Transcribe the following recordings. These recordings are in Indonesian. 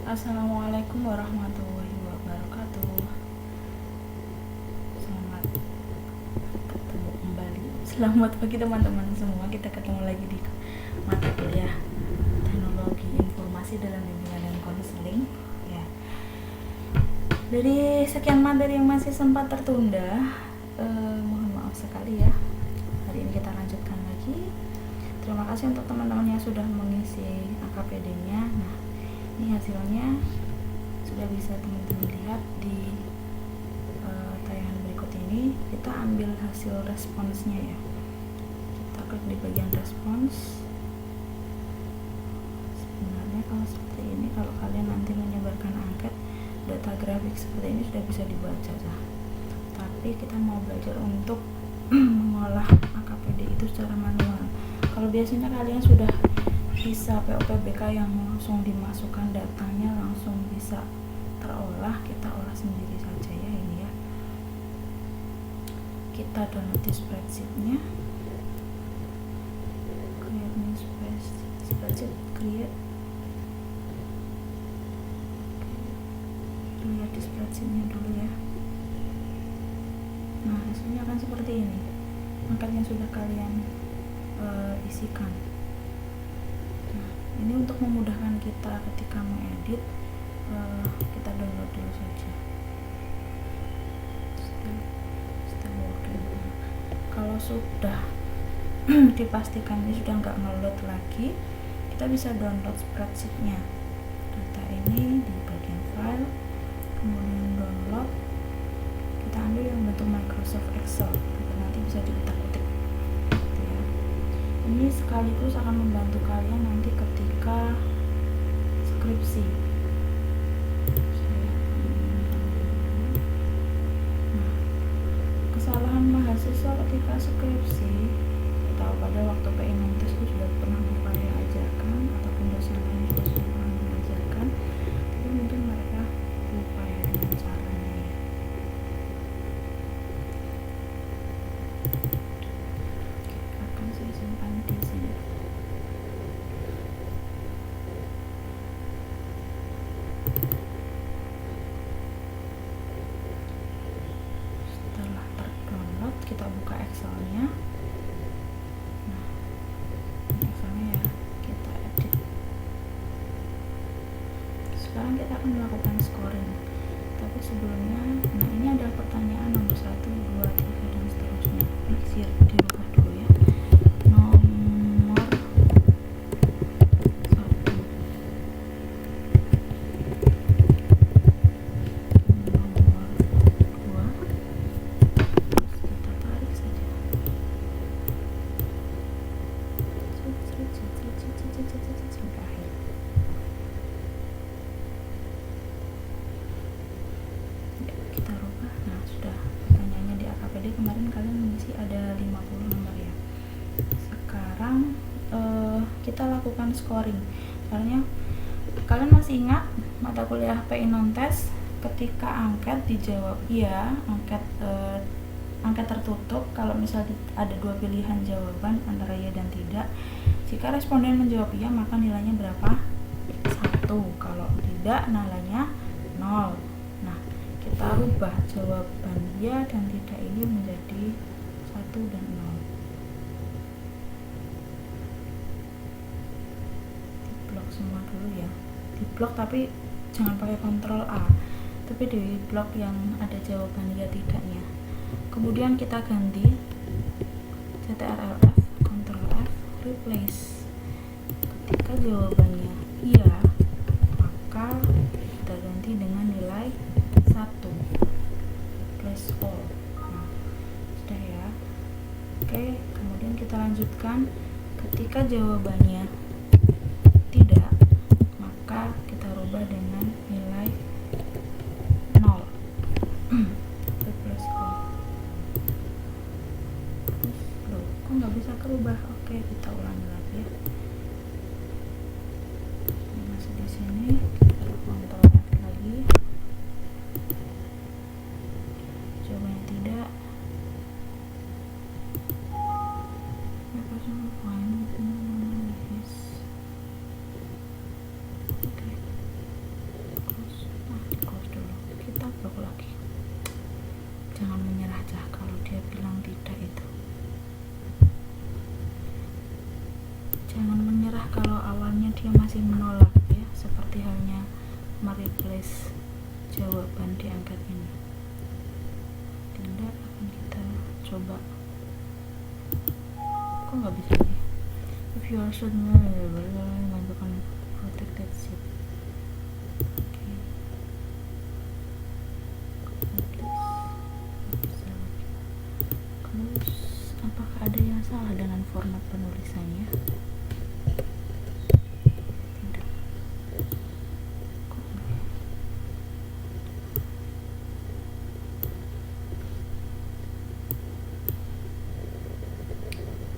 Assalamualaikum warahmatullahi wabarakatuh. Selamat ketemu kembali. Selamat pagi teman-teman semua. Kita ketemu lagi di mata kuliah Teknologi Informasi dalam Bimbingan dan Konseling. Ya. Dari sekian materi yang masih sempat tertunda, mohon maaf sekali ya. Hari ini kita lanjutkan lagi. Terima kasih untuk teman-teman yang sudah mengisi AKPD-nya. Nah, ini hasilnya sudah bisa teman-teman lihat di tayangan berikut ini. Kita ambil hasil responsnya ya. Kita klik di bagian respons. Sebenarnya kalau seperti ini, kalau kalian nanti menyebarkan angket data grafik seperti ini sudah bisa dibaca ya. Tapi kita mau belajar untuk mengolah AKPD itu secara manual. Kalau biasanya kalian sudah bisa POPBK yang langsung dimasukkan datanya langsung bisa terolah, kita olah sendiri saja ya ini ya. Kita download di spreadsheetnya, create new spreadsheet, create. Lihat di spreadsheetnya dulu ya. Nah, hasilnya akan seperti ini. Angkat yang sudah kalian isikan. Nah, ini untuk memudahkan kita ketika mengedit, kita download dulu saja. Still working. Kalau sudah dipastikan ini sudah nggak ngeload lagi, kita bisa download spreadsheetnya. Data ini di bagian file, kemudian download. Kita ambil yang bentuk Microsoft Excel, nanti bisa diutak-utik. Ini sekaligus akan membantu kalian nanti ketika skripsi. Nah, kesalahan mahasiswa ketika skripsi, atau pada waktu PI itu sudah pernah saya ajarkan, ataupun dosen lain juga sudah pernah mengajarkan, tapi mungkin mereka lupa ya dengan caranya ya. Akan saya simpan di sini. Setelah terdownload, kita buka Excelnya. Nah, ini Excelnya ya, kita edit. Sekarang kita akan melakukan scoring. Tapi sebelumnya, nah ini ada pertanyaan nomor 1, 2, 3 dan seterusnya. Ini dirubah dulu ya. Nomor 1, nomor 2, terus kita tarik saja sampai akhir. Ya, kita rubah. Nah, sudah pertanyaannya di AKPD kemarin kalian mengisi ada 50 nomor ya. Sekarang kita lakukan scoring. Soalnya kalian masih ingat mata kuliah PI non-tes ketika angket dijawab iya, angket tertutup, kalau misalnya ada 2 pilihan jawaban antara ya dan tidak. Jika responden menjawab iya, maka nilainya berapa? 1. Kalau tidak, nilainya 0. Nah, kita rubah jawaban ya dan tidak ini menjadi 1 dan 0. Diblok semua dulu ya. Diblok tapi jangan pakai Ctrl A, tapi di blok yang ada jawaban ya tidaknya. Kemudian kita ganti CTRL-F, Ctrl-F, replace. Ketika jawabannya iya, maka kita ganti dengan nilai 1, replace all. Nah, sudah ya. Oke, kemudian kita lanjutkan. Ketika jawabannya tidak, maka kita rubah dengan nilai 0. Replace all. Loh, kok nggak bisa kerubah? Oke, kita ulangi lagi ya. Ini masih di sini. Kita Ctrl F lagi. Jawabannya tidak. Yes. mereplace jawaban di angkat ini. Tidak, akan kita coba. Kok nggak bisa nih? If you are sure menentukan protected seat. Oke. Bisa lagi. Close. Apakah ada yang salah dengan format penulisannya? Tidak. Kok enggak?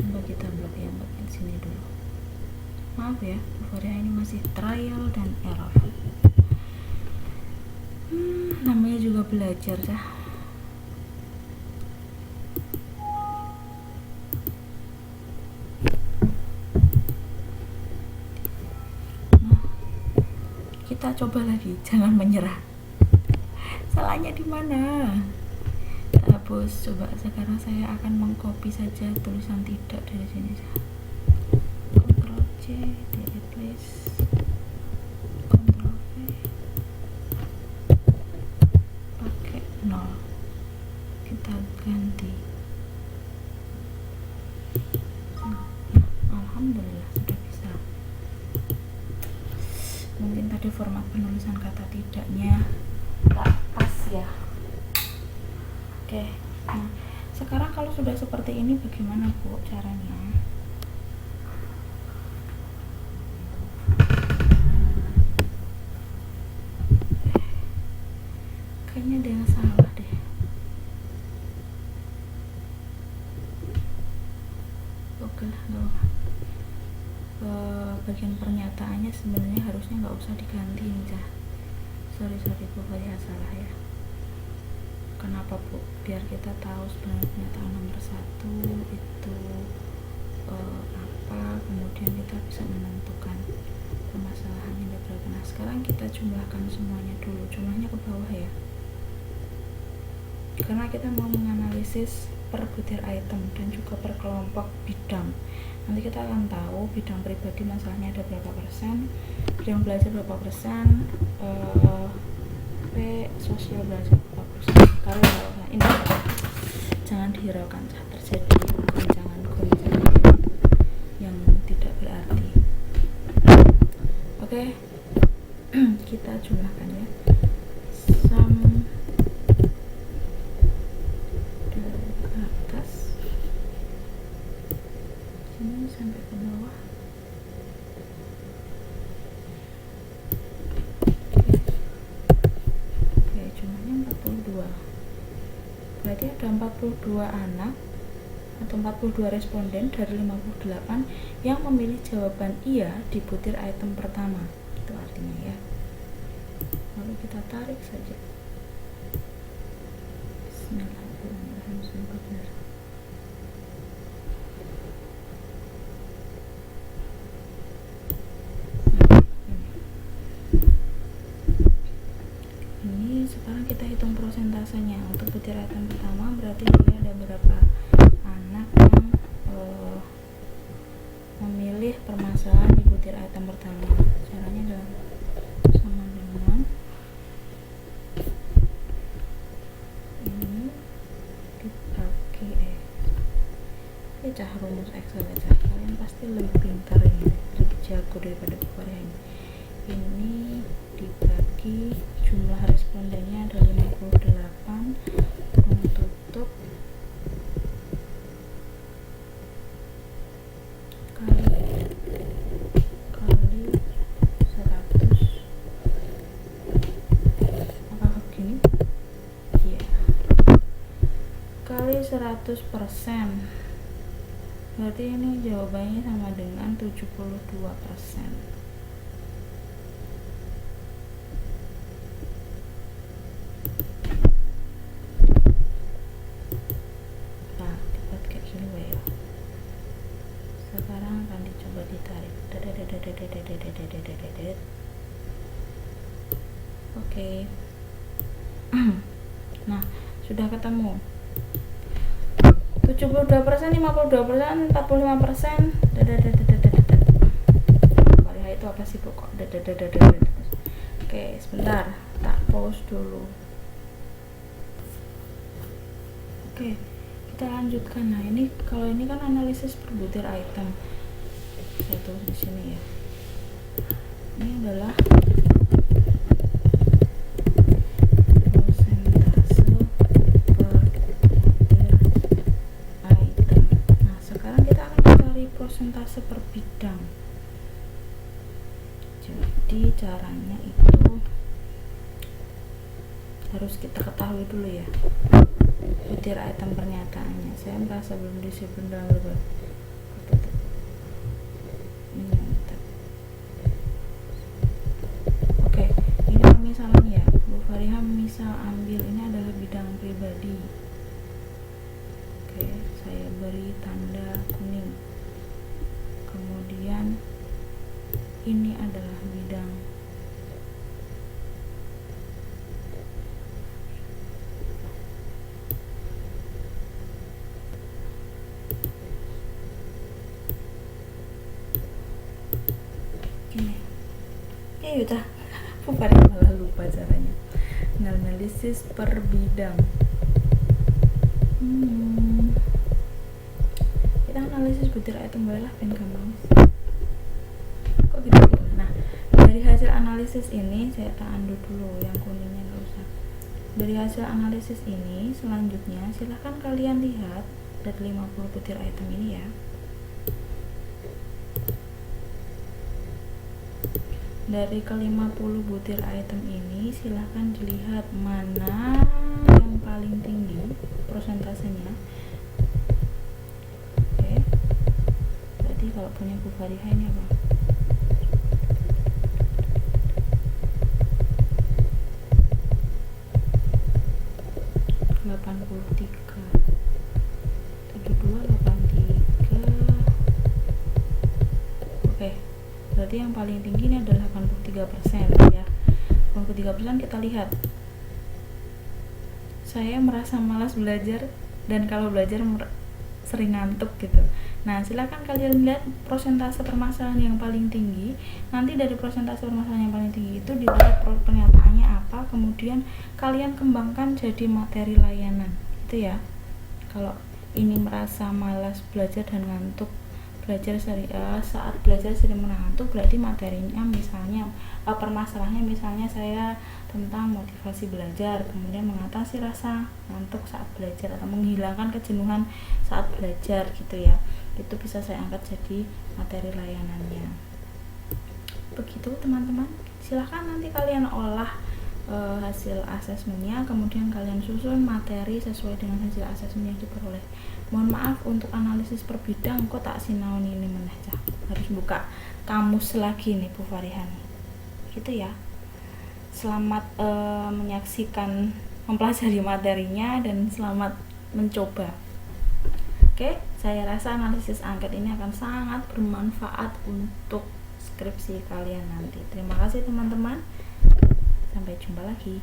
Coba kita blok yang bagian sini dulu. Maaf ya, Euphoria ini masih trial dan error. Namanya juga belajar ya. Nah, kita coba lagi, jangan menyerah. Salahnya di mana? Hapus. Coba sekarang saya akan mengcopy saja tulisan tidak dari sini. Ctrl C, di replace, Ctrl V, pakai 0, kita ganti. Nah, alhamdulillah sudah bisa. Mungkin tadi format penulisan kata tidaknya tak pas ya. Oke, nah sekarang kalau sudah seperti ini bagaimana Bu caranya? Kayaknya ada yang salah deh. Oke lah, nggak apa. Bagian pernyataannya sebenarnya harusnya nggak usah diganti nih Cah. Sorry Bu, saya salah ya. Kenapa Bu? Biar kita tahu sebenarnya pernyataan nomor 1 itu apa, kemudian kita bisa menentukan permasalahan yang berapa. Nah sekarang kita jumlahkan semuanya dulu, jumlahnya ke bawah ya, karena kita mau menganalisis per butir item dan juga per kelompok bidang. Nanti kita akan tahu bidang pribadi masalahnya ada berapa persen, bidang belajar berapa persen, sosial belajar berapa persen. Kalau ini jangan dihiraukan, terjadi goncangan-goncangan yang tidak berarti. Oke, kita jumlahkan ya. Sum dari atas sini sampai ke bawah. Oke, jumlahnya 42. Berarti ada 42 anak atau 42 responden dari 58 yang memilih jawaban iya di butir item pertama. Itu artinya ya. Lalu kita tarik saja. Bismillahirrahmanirrahim. Semoga benar. Ini sekarang kita hitung prosentasenya. Untuk butir item pertama berarti dia ada berapa anak yang memilih permasalahan di butir item pertama. Caranya adalah sama dengan ini dibagi cah rumus Excel aja. Kalian pasti lebih pintar ini, lebih jago daripada Korea ini. Ini dibagi jumlah respondennya ada 58, tutup kali 100. Apakah begini? Iya. Kali 100%. Berarti ini jawabannya sama dengan 72%. Nah, dibuat kayak gini ya. Sekarang akan dicoba ditarik. Oke. Nah, sudah ketemu. 72%, 52%, 45%. Korea itu apa sih Bu? Kok Oke, sebentar, tak pause dulu. Oke, kita lanjutkan. Nah, ini kalau ini kan analisis per butir item. Saya tulis di sini ya. Ini adalah persentase per butir item. Nah, sekarang kita akan mencari persentase per bidang. Jadi caranya itu harus kita ketahui dulu ya, butir item pernyataannya. Saya merasa belum disiplin dalam berbagai Oke, ini permisalan ya. Bu Fariha misal ambil ini adalah bidang pribadi. Oke, saya beri tanda kuning. Kemudian ini adalah bidang ini udah paling malah lupa caranya. Analisis per bidang. Kita analisis butir item lah ben gampang. Kok gitu? Nah, dari hasil analisis ini saya tak undo dulu, yang kuningnya nggak usah. Dari hasil analisis ini selanjutnya silahkan kalian lihat dari 50 butir item ini ya. Dari ke-50 butir item ini silahkan dilihat mana yang paling tinggi persentasenya. Oke, berarti kalau punya Bu Fariha ini apa? Berarti yang paling tinggi ini adalah 83% ya. 83% kita lihat. Saya merasa malas belajar dan kalau belajar sering ngantuk gitu. Nah, silakan kalian lihat persentase permasalahan yang paling tinggi. Nanti dari persentase permasalahan yang paling tinggi itu dilihat pernyataannya apa, kemudian kalian kembangkan jadi materi layanan. Itu ya. Kalau ini merasa malas belajar dan ngantuk, saat belajar sering mengantuk, berarti materinya misalnya permasalahannya misalnya saya tentang motivasi belajar, kemudian mengatasi rasa ngantuk saat belajar atau menghilangkan kejenuhan saat belajar gitu ya. Itu bisa saya angkat jadi materi layanannya. Begitu teman-teman. Silahkan nanti kalian olah hasil asesmennya, kemudian kalian susun materi sesuai dengan hasil asesmen yang diperoleh. Mohon maaf untuk analisis per bidang kok tak sinaon ini meneh cah. Harus buka kamus lagi nih Bu Fariha. Gitu ya. Selamat menyaksikan mempelajari materinya dan selamat mencoba. Oke, saya rasa analisis angket ini akan sangat bermanfaat untuk skripsi kalian nanti. Terima kasih teman-teman. Sampai jumpa lagi.